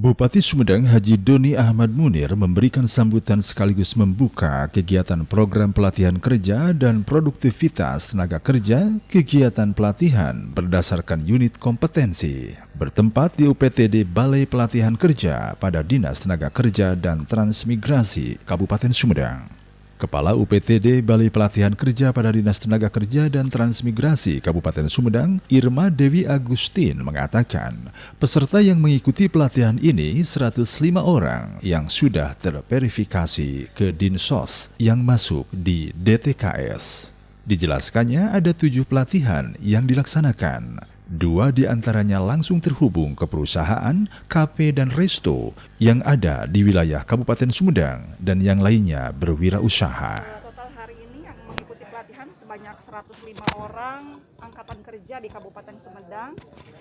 Bupati Sumedang Haji Doni Ahmad Munir memberikan sambutan sekaligus membuka kegiatan program pelatihan kerja dan produktivitas tenaga kerja, kegiatan pelatihan berdasarkan unit kompetensi, bertempat di UPTD Balai Pelatihan Kerja pada Dinas Tenaga Kerja dan Transmigrasi Kabupaten Sumedang. Kepala UPTD Balai Pelatihan Kerja pada Dinas Tenaga Kerja dan Transmigrasi Kabupaten Sumedang, Irma Dewi Agustin mengatakan, peserta yang mengikuti pelatihan ini 105 orang yang sudah terverifikasi ke Dinsos yang masuk di DTKS. Dijelaskannya ada 7 pelatihan yang dilaksanakan. 2 diantaranya langsung terhubung ke perusahaan, kafe, dan resto yang ada di wilayah Kabupaten Sumedang dan yang lainnya berwirausaha. Total hari ini yang mengikuti pelatihan sebanyak 105 orang angkatan kerja di Kabupaten Sumedang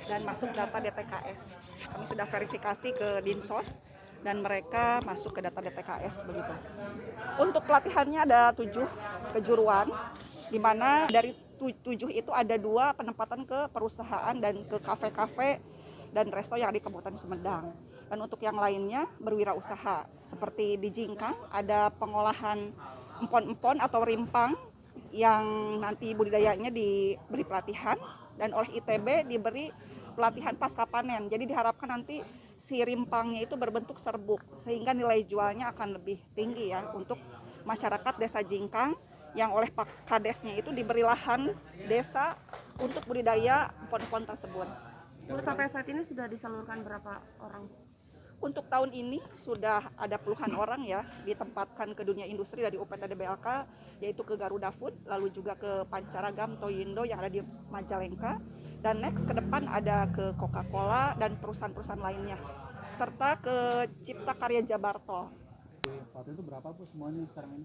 dan masuk data DTKS. Kami sudah verifikasi ke Dinsos dan mereka masuk ke data DTKS begitu. Untuk pelatihannya ada 7 kejuruan, di mana dari 7 itu ada 2 penempatan ke perusahaan dan ke kafe-kafe dan resto yang ada di Kabupaten Sumedang. Dan untuk yang lainnya berwirausaha, seperti di Jingkang ada pengolahan empon-empon atau rimpang yang nanti budidayanya diberi pelatihan, dan oleh ITB diberi pelatihan pasca panen. Jadi diharapkan nanti si rimpangnya itu berbentuk serbuk sehingga nilai jualnya akan lebih tinggi ya untuk masyarakat Desa Jingkang yang oleh Pak Kadesnya itu diberi lahan desa untuk budidaya empon-empon tersebut. Bu, sampai saat ini sudah disalurkan berapa orang? Untuk tahun ini sudah ada puluhan orang ya ditempatkan ke dunia industri dari UPTD BLK, yaitu ke Garuda Food, lalu juga ke Pancaragam Toyindo yang ada di Majalengka, dan next ke depan ada ke Coca-Cola dan perusahaan-perusahaan lainnya, serta ke Cipta Karya Jabarto. Waktu itu berapa Bu semuanya sekarang ini?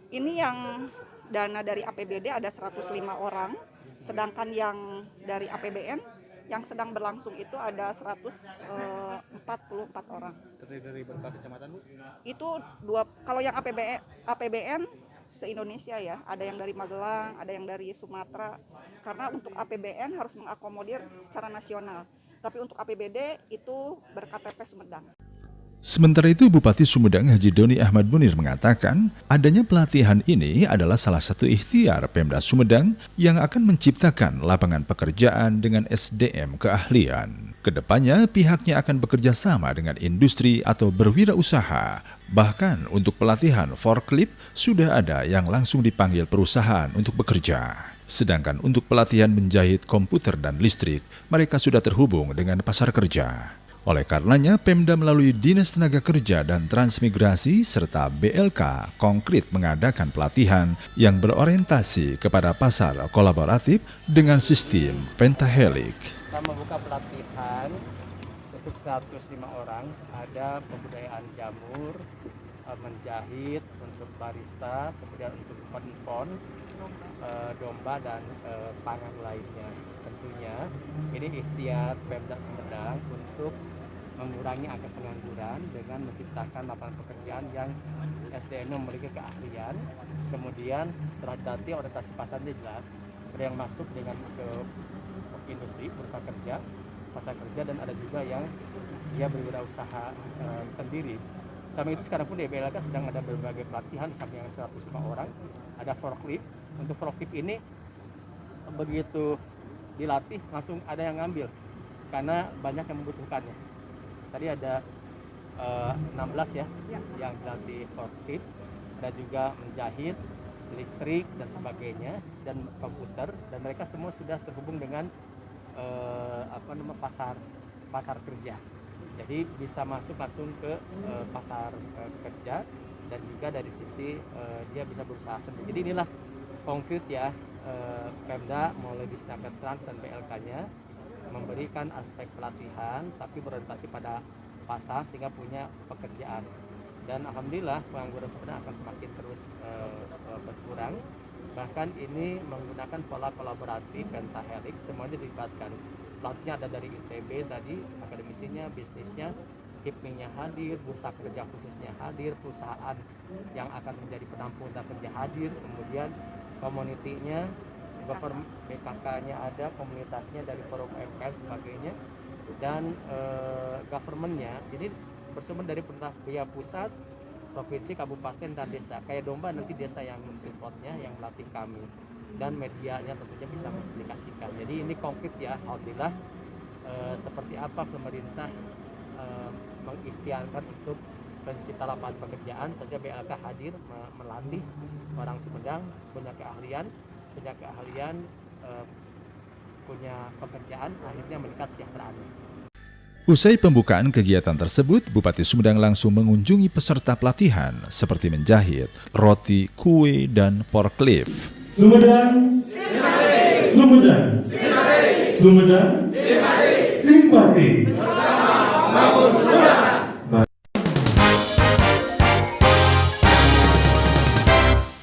Ini yang dana dari APBD ada 105 orang, sedangkan yang dari APBN yang sedang berlangsung itu ada 144 orang. Terdiri dari berapa kecamatan Bu? Itu kalau yang APBN se-Indonesia ya, ada yang dari Magelang, ada yang dari Sumatera, karena untuk APBN harus mengakomodir secara nasional, tapi untuk APBD itu berKTP Sumedang. Sementara itu, Bupati Sumedang Haji Doni Ahmad Munir mengatakan adanya pelatihan ini adalah salah satu ikhtiar Pemda Sumedang yang akan menciptakan lapangan pekerjaan dengan SDM keahlian. Kedepannya, pihaknya akan bekerja sama dengan industri atau berwirausaha. Bahkan untuk pelatihan forklift sudah ada yang langsung dipanggil perusahaan untuk bekerja. Sedangkan untuk pelatihan menjahit komputer dan listrik, mereka sudah terhubung dengan pasar kerja. Oleh karenanya, Pemda melalui Dinas Tenaga Kerja dan Transmigrasi serta BLK konkret mengadakan pelatihan yang berorientasi kepada pasar kolaboratif dengan sistem pentahelik. Kita membuka pelatihan untuk 105 orang, ada pembudayaan jamur, menjahit, untuk barista, kemudian untuk empon, domba, dan pangan lainnya. Tentunya ini ikhtiar Pemda Sumedang untuk mengurangi angka pengangguran dengan menciptakan lapangan pekerjaan yang SDM memiliki keahlian. Kemudian setelah nanti orientasi pasarnya jelas, ada yang masuk dengan ke industri, perusahaan kerja, pasar kerja, dan ada juga yang dia berwirausaha sendiri. Sama itu sekarang pun di BLK sedang ada berbagai pelatihan, sampai yang 105 orang. Ada forklift. Untuk forklift ini begitu dilatih langsung ada yang ngambil karena banyak yang membutuhkannya. Tadi ada 16 ya yang dilatih forklift, ada juga menjahit, listrik dan sebagainya, dan komputer, dan mereka semua sudah terhubung dengan pasar kerja. Jadi bisa masuk langsung ke pasar kerja, dan juga dari sisi dia bisa berusaha sendiri. Jadi inilah konkret ya, Pemda melalui Disnaker Trans dan BLK-nya memberikan aspek pelatihan tapi berorientasi pada pasar sehingga punya pekerjaan. Dan alhamdulillah pengangguran sebenarnya akan semakin terus berkurang. Bahkan ini menggunakan pola kolaboratif pentahelik, semuanya dilibatkan. Pelatihnya ada dari ITB tadi, akademisinya, bisnisnya, HIPMI-nya hadir, bursa kerja khususnya hadir, perusahaan yang akan menjadi penampung dan kerja hadir, kemudian komunitinya, BKK-nya ada, komunitasnya dari forum UMKM sebagainya. dan government-nya ini bersumber dari pemerintah pusat, provinsi, kabupaten, dan desa. Kayak domba nanti desa yang mensupportnya, yang melatih kami, dan medianya tentunya bisa mengaplikasikan. Jadi ini konkret ya, alhamdulillah. Seperti apa pemerintah mengikhtiarkan untuk pencipta lapangan pekerjaan, saja BLK hadir melatih orang Sumedang, punya keahlian, punya pekerjaan, akhirnya meningkat sejahteraannya. Usai pembukaan kegiatan tersebut, Bupati Sumedang langsung mengunjungi peserta pelatihan seperti menjahit, roti, kue, dan forklift. Sumedang, Sumedang, Sumedang, simpati. Bersama membangun Sumedang.